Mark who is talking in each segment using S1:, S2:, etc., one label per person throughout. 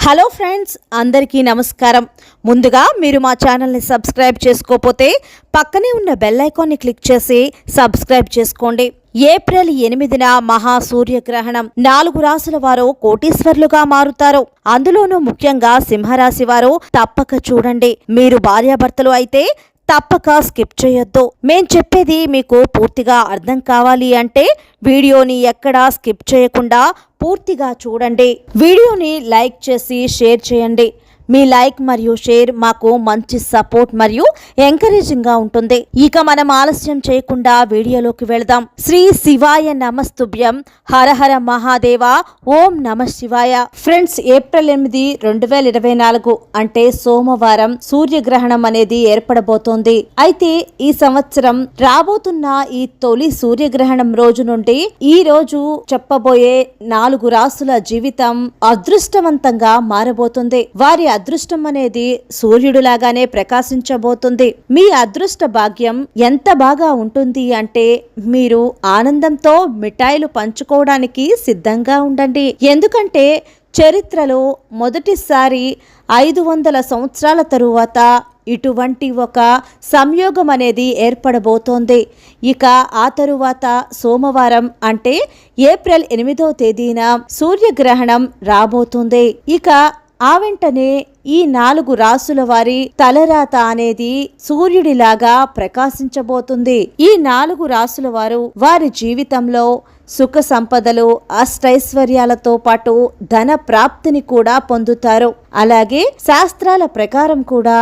S1: Hello friends, అందరికీ నమస్కారం. ముందుగా మీరు మా ఛానల్ని సబ్స్క్రైబ్ చేసుకోకపోతే పక్కనే ఉన్న బెల్ ఐకాన్ని క్లిక్ చేసి సబ్స్క్రైబ్ చేసుకోండి. ఏప్రిల్ 8న మహా సూర్యగ్రహణం. 4 రాశుల వారు కోటీశ్వర్లుగా మారుతారు. అందులోనూ ముఖ్యంగా సింహరాశి వారు తప్పక చూడండి. మీరు భార్యాభర్తలు అయితే తప్పక స్కిప్ చేయొద్దు. మేం చెప్పేది మీకు పూర్తిగా అర్థం కావాలి అంటే వీడియోని ఎక్కడా స్కిప్ చేయకుండా పూర్తిగా చూడండి. వీడియోని లైక్ చేసి షేర్ చేయండి. మీ లైక్ మరియు షేర్ మాకు మంచి సపోర్ట్ మరియు ఎంకరేజింగ్ గా ఉంటుంది. ఇక మనం ఆలస్యం చేయకుండా వీడియోలోకి వెళదాం. శ్రీ శివాయ నమస్తుభ్యం. హర హర మహాదేవ. ఓం నమ శివాయ. ఫ్రెండ్స్, ఏప్రిల్ 8, 2024 అంటే సోమవారం సూర్యగ్రహణం అనేది ఏర్పడబోతోంది. అయితే ఈ సంవత్సరం రాబోతున్న ఈ తొలి సూర్యగ్రహణం రోజు నుండి ఈ రోజు చెప్పబోయే 4 రాసుల జీవితం అదృష్టవంతంగా మారబోతుంది. వారి అదృష్టం అనేది సూర్యుడులాగానే ప్రకాశించబోతుంది. మీ అదృష్ట భాగ్యం ఎంత బాగా ఉంటుంది అంటే మీరు ఆనందంతో మిఠాయిలు పంచుకోవడానికి సిద్ధంగా ఉండండి. ఎందుకంటే చరిత్రలో మొదటిసారి 500 సంవత్సరాల తరువాత ఇటువంటి ఒక సంయోగం అనేది ఏర్పడబోతోంది. ఇక ఆ తరువాత సోమవారం అంటే ఏప్రిల్ 8వ తేదీన సూర్యగ్రహణం రాబోతుంది. ఇక ఆ వెంటనే ఈ 4 రాసుల వారి తలరాత అనేది సూర్యుడిలాగా ప్రకాశించబోతుంది. ఈ 4 రాసుల వారు వారి జీవితంలో సుఖ సంపదలు, అష్టైశ్వర్యాలతో పాటు ధన ప్రాప్తిని కూడా పొందుతారు. అలాగే శాస్త్రాల ప్రకారం కూడా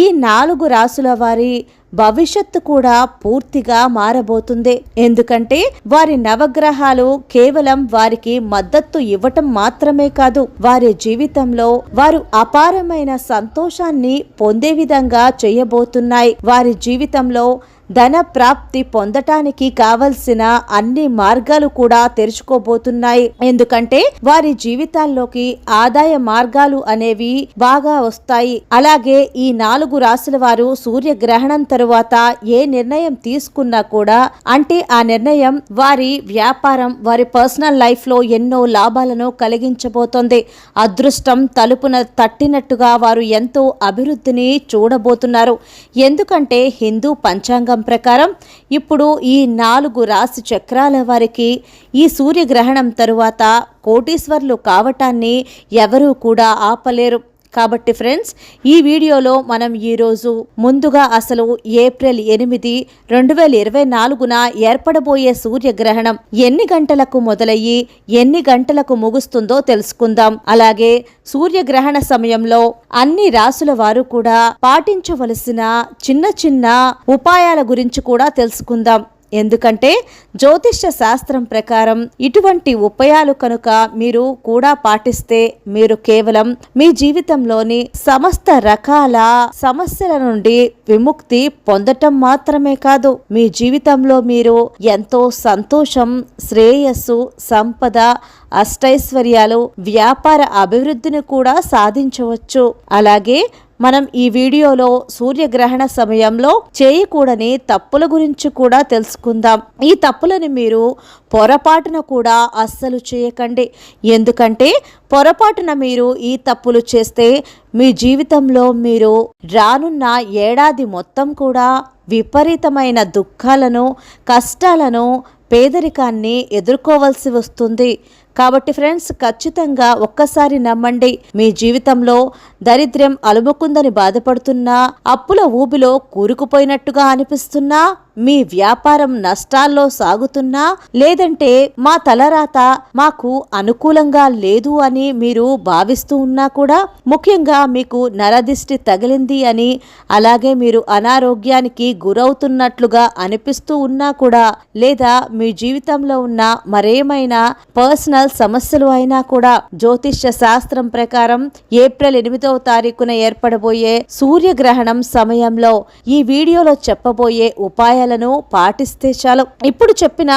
S1: ఈ 4 రాసుల వారి భవిష్యత్తు కూడా పూర్తిగా మారబోతుంది. ఎందుకంటే వారి నవగ్రహాలు కేవలం వారికి మద్దతు ఇవ్వటం మాత్రమే కాదు, వారి జీవితంలో వారు అపారమైన సంతోషాన్ని పొందే విధంగా చేయబోతున్నాయి. వారి జీవితంలో ధన ప్రాప్తి పొందటానికి కావలసిన అన్ని మార్గాలు కూడా తెరుచుకోబోతున్నాయి. ఎందుకంటే వారి జీవితాల్లోకి ఆదాయ మార్గాలు అనేవి బాగా వస్తాయి. అలాగే ఈ 4 రాశుల వారు సూర్యగ్రహణం తరువాత ఏ నిర్ణయం తీసుకున్నా కూడా అంటే ఆ నిర్ణయం వారి వ్యాపారం, వారి పర్సనల్ లైఫ్ లో ఎన్నో లాభాలను కలిగించబోతోంది. అదృష్టం తలుపున తట్టినట్టుగా వారు ఎంతో అభివృద్ధిని చూడబోతున్నారు. ఎందుకంటే హిందూ పంచాంగం ప్రకారం ఇప్పుడు ఈ 4 రాశి చక్రాల వారికి ఈ సూర్యగ్రహణం తరువాత కోటీశ్వర్లు కావటాన్ని ఎవరూ కూడా ఆపలేరు. కాబట్టి ఫ్రెండ్స్, ఈ వీడియోలో మనం ఈరోజు ముందుగా అసలు ఏప్రిల్ 8, 2024న ఏర్పడబోయే సూర్యగ్రహణం ఎన్ని గంటలకు మొదలయ్యి ఎన్ని గంటలకు ముగుస్తుందో తెలుసుకుందాం. అలాగే సూర్యగ్రహణ సమయంలో అన్ని రాసుల వారు కూడా పాటించవలసిన చిన్న చిన్న ఉపాయాల గురించి కూడా తెలుసుకుందాం. ఎందుకంటే జ్యోతిష్య శాస్త్రం ప్రకారం ఇటువంటి ఉపాయాలు కనుక మీరు కూడా పాటిస్తే మీరు కేవలం మీ జీవితంలోని సమస్త రకాల సమస్యల నుండి విముక్తి పొందటం మాత్రమే కాదు, మీ జీవితంలో మీరు ఎంతో సంతోషం, శ్రేయస్సు, సంపద, అష్టైశ్వర్యాలు, వ్యాపార అభివృద్ధిని కూడా సాధించవచ్చు. అలాగే మనం ఈ వీడియోలో సూర్యగ్రహణ సమయంలో చేయకూడని తప్పుల గురించి కూడా తెలుసుకుందాం. ఈ తప్పులను మీరు పొరపాటున కూడా అస్సలు చేయకండి. ఎందుకంటే పొరపాటున మీరు ఈ తప్పులు చేస్తే మీ జీవితంలో మీరు రానున్న ఏడాది మొత్తం కూడా విపరీతమైన దుఃఖాలను, కష్టాలను, పేదరికాన్ని ఎదుర్కోవాల్సి వస్తుంది. కాబట్టి ఫ్రెండ్స్, ఖచ్చితంగా ఒక్కసారి నమ్మండి. మీ జీవితంలో దరిద్రం అలుముకుందని బాధపడుతున్నా, అప్పుల ఊబిలో కూరుకుపోయినట్టుగా అనిపిస్తున్నా, మీ వ్యాపారం నష్టాల్లో సాగుతున్నా, లేదంటే మా తలరాత మాకు అనుకూలంగా లేదు అని మీరు భావిస్తూ ఉన్నా కూడా, ముఖ్యంగా మీకు నరదిష్టి తగిలింది అని, అలాగే మీరు అనారోగ్యానికి గురవుతున్నట్లుగా అనిపిస్తూ ఉన్నా కూడా, లేదా మీ జీవితంలో ఉన్న మరేమైనా పర్సనల్ సమస్యలు అయినా కూడా జ్యోతిష్య శాస్త్రం ప్రకారం ఏప్రిల్ 8వ తారీఖున ఏర్పడబోయే సూర్యగ్రహణం సమయంలో ఈ వీడియోలో చెప్పబోయే ఉపాయాలను పాటిస్తే చాలు ఇప్పుడు చెప్పిన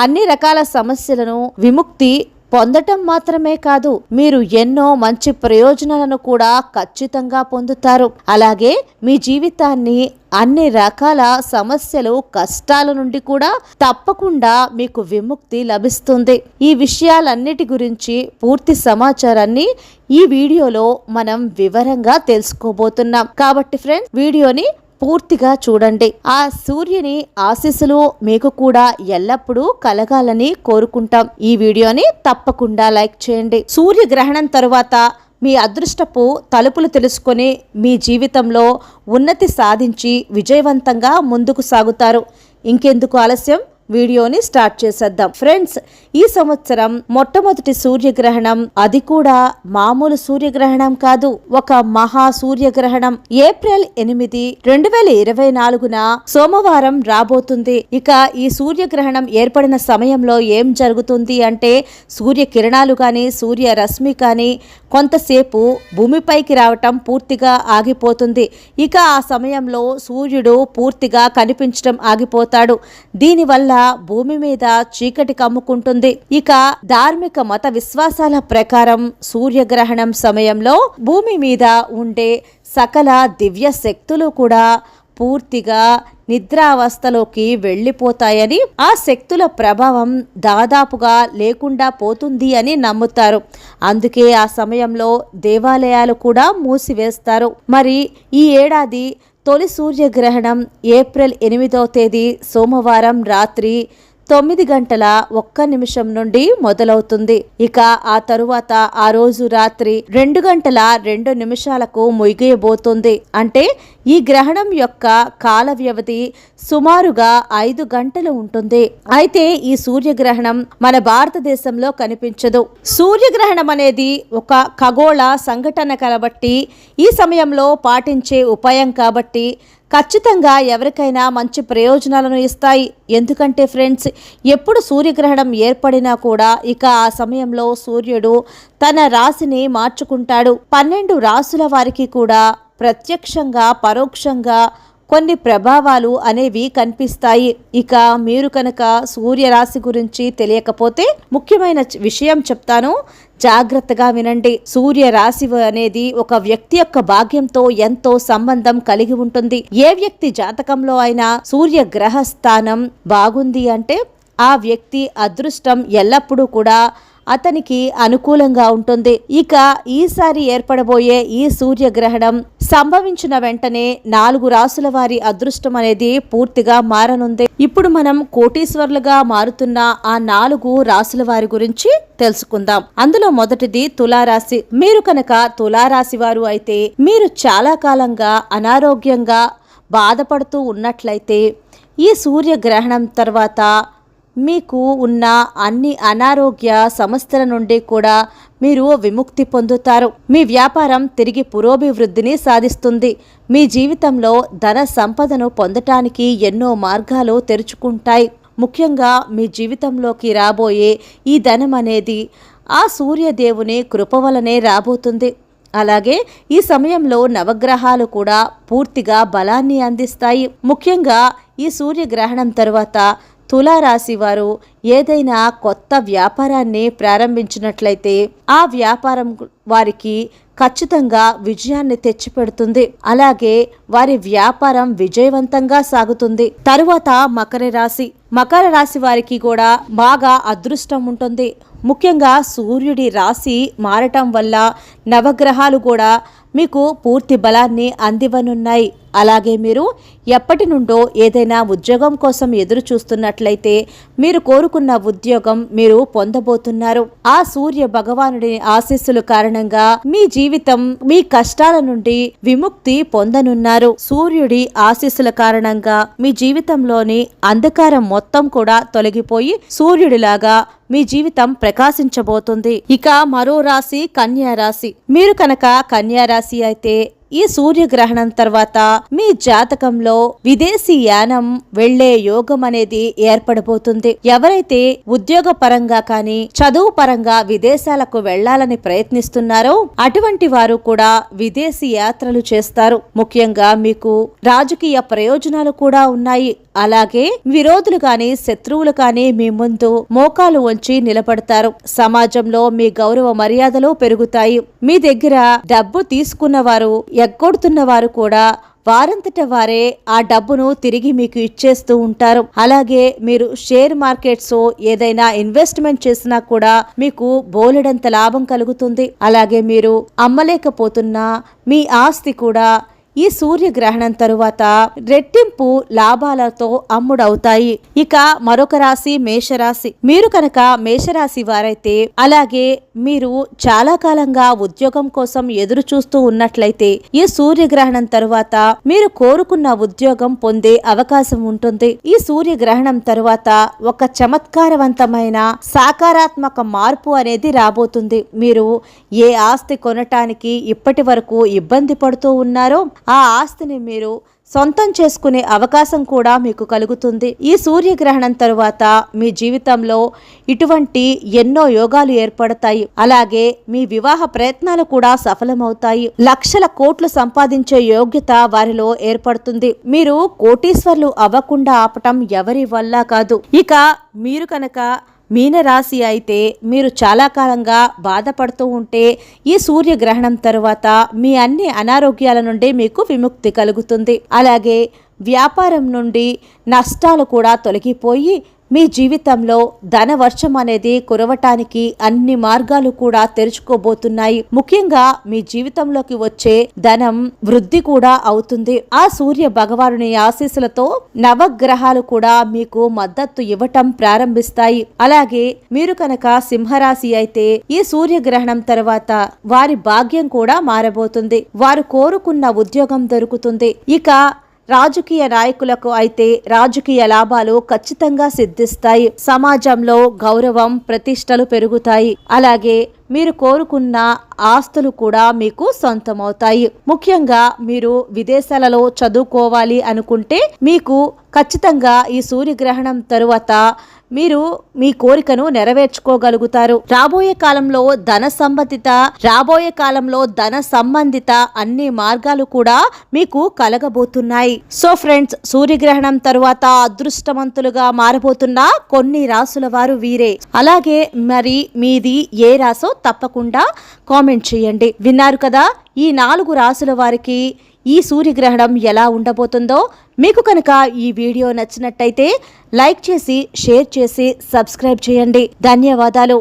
S1: అన్ని రకాల సమస్యలను విముక్తి పొందటం మాత్రమే కాదు, మీరు ఎన్నో మంచి ప్రయోజనాలను కూడా ఖచ్చితంగా పొందుతారు. అలాగే మీ జీవితాన్ని అన్ని రకాల సమస్యలు, కష్టాల నుండి కూడా తప్పకుండా మీకు విముక్తి లభిస్తుంది. ఈ విషయాలన్నిటి గురించి పూర్తి సమాచారాన్ని ఈ వీడియోలో మనం వివరంగా తెలుసుకోబోతున్నాం. కాబట్టి ఫ్రెండ్స్, వీడియోని పూర్తిగా చూడండి. ఆ సూర్యుని ఆశీస్సులు మీకు కూడా ఎల్లప్పుడూ కలగాలని కోరుకుంటాం. ఈ వీడియోని తప్పకుండా లైక్ చేయండి. సూర్యగ్రహణం తరువాత మీ అదృష్టపు తలుపులు తెలుసుకొని మీ జీవితంలో ఉన్నతి సాధించి విజయవంతంగా ముందుకు సాగుతారు. ఇంకెందుకు ఆలస్యం, వీడియోని స్టార్ట్ చేసేద్దాం. ఫ్రెండ్స్, ఈ సంవత్సరం మొట్టమొదటి సూర్యగ్రహణం, అది కూడా మామూలు సూర్యగ్రహణం కాదు, ఒక మహా సూర్యగ్రహణం ఏప్రిల్ 8, 2024న సోమవారం రాబోతుంది. ఇక ఈ సూర్యగ్రహణం ఏర్పడిన సమయంలో ఏం జరుగుతుంది అంటే, సూర్య కిరణాలు కానీ సూర్య రశ్మి కానీ కొంతసేపు భూమిపైకి రావటం పూర్తిగా ఆగిపోతుంది. ఇక ఆ సమయంలో సూర్యుడు పూర్తిగా కనిపించడం ఆగిపోతాడు. దీనివల్ల భూమి మీద చీకటి కమ్ముకుంటుంది. ఇక ధార్మిక మత విశ్వాసాల ప్రకారం సూర్యగ్రహణం సమయంలో భూమి మీద ఉండే సకల దివ్య శక్తులు కూడా పూర్తిగా నిద్రావస్థలోకి వెళ్ళిపోతాయని, ఆ శక్తుల ప్రభావం దాదాపుగా లేకుండా పోతుంది అని నమ్ముతారు. అందుకే ఆ సమయంలో దేవాలయాలు కూడా మూసివేస్తారు. మరి ఈ ఏడాది తొలి సూర్యగ్రహణం ఏప్రిల్ 8వ తేదీ సోమవారం రాత్రి 9:01 నుండి మొదలవుతుంది. ఇక ఆ తరువాత ఆ రోజు రాత్రి 2:02 ముగియబోతుంది. అంటే ఈ గ్రహణం యొక్క కాల వ్యవధి సుమారుగా 5 గంటలు ఉంటుంది. అయితే ఈ సూర్యగ్రహణం మన భారతదేశంలో కనిపించదు. సూర్యగ్రహణం అనేది ఒక ఖగోళ సంఘటన కాబట్టి, ఈ సమయంలో పాటించే ఉపాయం కాబట్టి ఖచ్చితంగా ఎవరికైనా మంచి ప్రయోజనాలను ఇస్తాయి. ఎందుకంటే ఫ్రెండ్స్, ఎప్పుడు సూర్యగ్రహణం ఏర్పడినా కూడా ఇక ఆ సమయంలో సూర్యుడు తన రాశిని మార్చుకుంటాడు. 12 రాశుల వారికి కూడా ప్రత్యక్షంగా పరోక్షంగా కొన్ని ప్రభావాలు అనేవి కనిపిస్తాయి. ఇక మీరు కనుక సూర్యరాశి గురించి తెలియకపోతే ముఖ్యమైన విషయం చెప్తాను, జాగ్రత్తగా వినండి. సూర్య రాశి అనేది ఒక వ్యక్తి యొక్క భాగ్యంతో ఎంతో సంబంధం కలిగి ఉంటుంది. ఏ వ్యక్తి జాతకంలో అయినా సూర్య గ్రహ స్థానం బాగుంది అంటే ఆ వ్యక్తి అదృష్టం ఎల్లప్పుడూ కూడా అతనికి అనుకూలంగా ఉంటుంది. ఇక ఈసారి ఏర్పడబోయే ఈ సూర్యగ్రహణం సంభవించిన వెంటనే 4 రాసుల వారి అదృష్టం అనేది పూర్తిగా మారనుంది. ఇప్పుడు మనం కోటీశ్వర్లుగా మారుతున్న ఆ 4 రాసుల వారి గురించి తెలుసుకుందాం. అందులో మొదటిది తులారాశి. మీరు కనుక తులారాశి వారు అయితే, మీరు చాలా కాలంగా అనారోగ్యంగా బాధపడుతూ ఉన్నట్లయితే ఈ సూర్యగ్రహణం తర్వాత మీకు ఉన్న అన్ని అనారోగ్య సమస్యల నుండి కూడా మీరు విముక్తి పొందుతారు. మీ వ్యాపారం తిరిగి పురోభివృద్ధిని సాధిస్తుంది. మీ జీవితంలో ధన సంపదను పొందటానికి ఎన్నో మార్గాలు తెరుచుకుంటాయి. ముఖ్యంగా మీ జీవితంలోకి రాబోయే ఈ ధనం అనేది ఆ సూర్యదేవుని కృప వలనే రాబోతుంది. అలాగే ఈ సమయంలో నవగ్రహాలు కూడా పూర్తిగా బలాన్ని అందిస్తాయి. ముఖ్యంగా ఈ సూర్యగ్రహణం తరువాత తులారాశి వారు ఏదైనా కొత్త వ్యాపారాన్ని ప్రారంభించినట్లయితే ఆ వ్యాపారం వారికి ఖచ్చితంగా విజయాన్ని తెచ్చిపెడుతుంది. అలాగే వారి వ్యాపారం విజయవంతంగా సాగుతుంది. తరువాత మకర రాశి. మకర రాశి వారికి కూడా బాగా అదృష్టం ఉంటుంది. ముఖ్యంగా సూర్యుడి రాశి మారటం వల్ల నవగ్రహాలు కూడా మీకు పూర్తి బలాన్ని అందివనున్నాయి. అలాగే మీరు ఎప్పటి నుండో ఏదైనా ఉద్యోగం కోసం ఎదురు చూస్తున్నట్లయితే మీరు కోరుకున్న ఉద్యోగం మీరు పొందబోతున్నారు. ఆ సూర్య భగవానుడి ఆశీస్సుల కారణంగా మీ జీవితం, మీ కష్టాల నుండి విముక్తి పొందనున్నారు. సూర్యుడి ఆశీస్సుల కారణంగా మీ జీవితంలోని అంధకారం మొత్తం కూడా తొలగిపోయి సూర్యుడిలాగా మీ జీవితం ప్రకాశించబోతుంది. ఇక మరో రాశి కన్యా రాశి. మీరు కనుక కన్యా రాశి అయితే ఈ సూర్యగ్రహణం తర్వాత మీ జాతకంలో విదేశీ యానం వెళ్లే యోగం అనేది ఏర్పడబోతుంది. ఎవరైతే ఉద్యోగ పరంగా కానీ చదువు పరంగా విదేశాలకు వెళ్లాలని ప్రయత్నిస్తున్నారో అటువంటి వారు కూడా విదేశీ యాత్రలు చేస్తారు. ముఖ్యంగా మీకు రాజకీయ ప్రయోజనాలు కూడా ఉన్నాయి. అలాగే విరోధులు గాని శత్రువులు గాని మీ ముందు మోకాలు వంచి నిలబడతారు. సమాజంలో మీ గౌరవ మర్యాదలు పెరుగుతాయి. మీ దగ్గర డబ్బు తీసుకున్న వారు ఎగ్గొడుతున్న వారు కూడా వారంతట వారే ఆ డబ్బును తిరిగి మీకు ఇచ్చేస్తూ ఉంటారు. అలాగే మీరు షేర్ మార్కెట్స్ ఏదైనా ఇన్వెస్ట్మెంట్ చేసినా కూడా మీకు బోలెడంత లాభం కలుగుతుంది. అలాగే మీరు అమ్మలేకపోతున్న మీ ఆస్తి కూడా ఈ సూర్యగ్రహణం తరువాత రెట్టింపు లాభాలతో అమ్ముడవుతాయి. ఇక మరొక రాశి మేషరాశి. మీరు కనుక మేషరాశి వారైతే, అలాగే మీరు చాలా కాలంగా ఉద్యోగం కోసం ఎదురు చూస్తూ ఉన్నట్లయితే ఈ సూర్యగ్రహణం తరువాత మీరు కోరుకున్న ఉద్యోగం పొందే అవకాశం ఉంటుంది. ఈ సూర్యగ్రహణం తరువాత ఒక చమత్కారవంతమైన సాకారాత్మక మార్పు అనేది రాబోతుంది. మీరు ఏ ఆస్తి కొనటానికి ఇప్పటి వరకు ఇబ్బంది పడుతూ ఉన్నారో ఆ ఆస్తిని మీరు సొంతం చేసుకునే అవకాశం కూడా మీకు కలుగుతుంది. ఈ సూర్యగ్రహణం తరువాత మీ జీవితంలో ఇటువంటి ఎన్నో యోగాలు ఏర్పడతాయి. అలాగే మీ వివాహ ప్రయత్నాలు కూడా సఫలమవుతాయి. లక్షల కోట్లు సంపాదించే యోగ్యత వారిలో ఏర్పడుతుంది. మీరు కోటీశ్వర్లు అవ్వకుండా ఆపటం ఎవరి వల్ల కాదు. ఇక మీరు కనుక మీనరాశి అయితే, మీరు చాలా కాలంగా బాధపడుతూ ఉంటే ఈ సూర్యగ్రహణం తరువాత మీ అన్ని అనారోగ్యాల నుండి మీకు విముక్తి కలుగుతుంది. అలాగే వ్యాపారం నుండి నష్టాలు కూడా తొలగిపోయి మీ జీవితంలో ధనవర్షం అనేది కురవటానికి అన్ని మార్గాలు కూడా తెరుచుకోబోతున్నాయి. ముఖ్యంగా మీ జీవితంలోకి వచ్చే ధనం వృద్ధి కూడా అవుతుంది. ఆ సూర్య భగవానుని ఆశీస్సులతో నవగ్రహాలు కూడా మీకు మద్దతు ఇవ్వటం ప్రారంభిస్తాయి. అలాగే మీరు కనుక సింహరాశి అయితే ఈ సూర్యగ్రహణం తర్వాత వారి భాగ్యం కూడా మారబోతుంది. వారు కోరుకున్న ఉద్యోగం దొరుకుతుంది. ఇక రాజకీయ నాయకులకు అయితే రాజకీయ లాభాలు ఖచ్చితంగా సిద్ధిస్తాయి. సమాజంలో గౌరవం ప్రతిష్టలు పెరుగుతాయి. అలాగే మీరు కోరుకున్న ఆస్తులు కూడా మీకు సొంతమవుతాయి. ముఖ్యంగా మీరు విదేశాలలో చదువుకోవాలి అనుకుంటే మీకు ఖచ్చితంగా ఈ సూర్యగ్రహణం తరువాత మీరు మీ కోరికను నెరవేర్చుకోగలుగుతారు. రాబోయే కాలంలో ధన సంబంధిత అన్ని మార్గాలు కూడా మీకు కలగబోతున్నాయి. సో ఫ్రెండ్స్, సూర్యగ్రహణం తరువాత అదృష్టవంతులుగా మారబోతున్న కొన్ని రాసుల వారు వీరే. అలాగే మరి మీది ఏ రాసో తప్పకుండా కామెంట్ చేయండి. విన్నారు కదా, ఈ 4 రాసుల వారికి ఈ సూర్యగ్రహణం ఎలా ఉండబోతుందో. మీకు కనుక ఈ వీడియో నచ్చినట్టయితే లైక్ చేసి, షేర్ చేసి, సబ్స్క్రైబ్ చేయండి. ధన్యవాదాలు.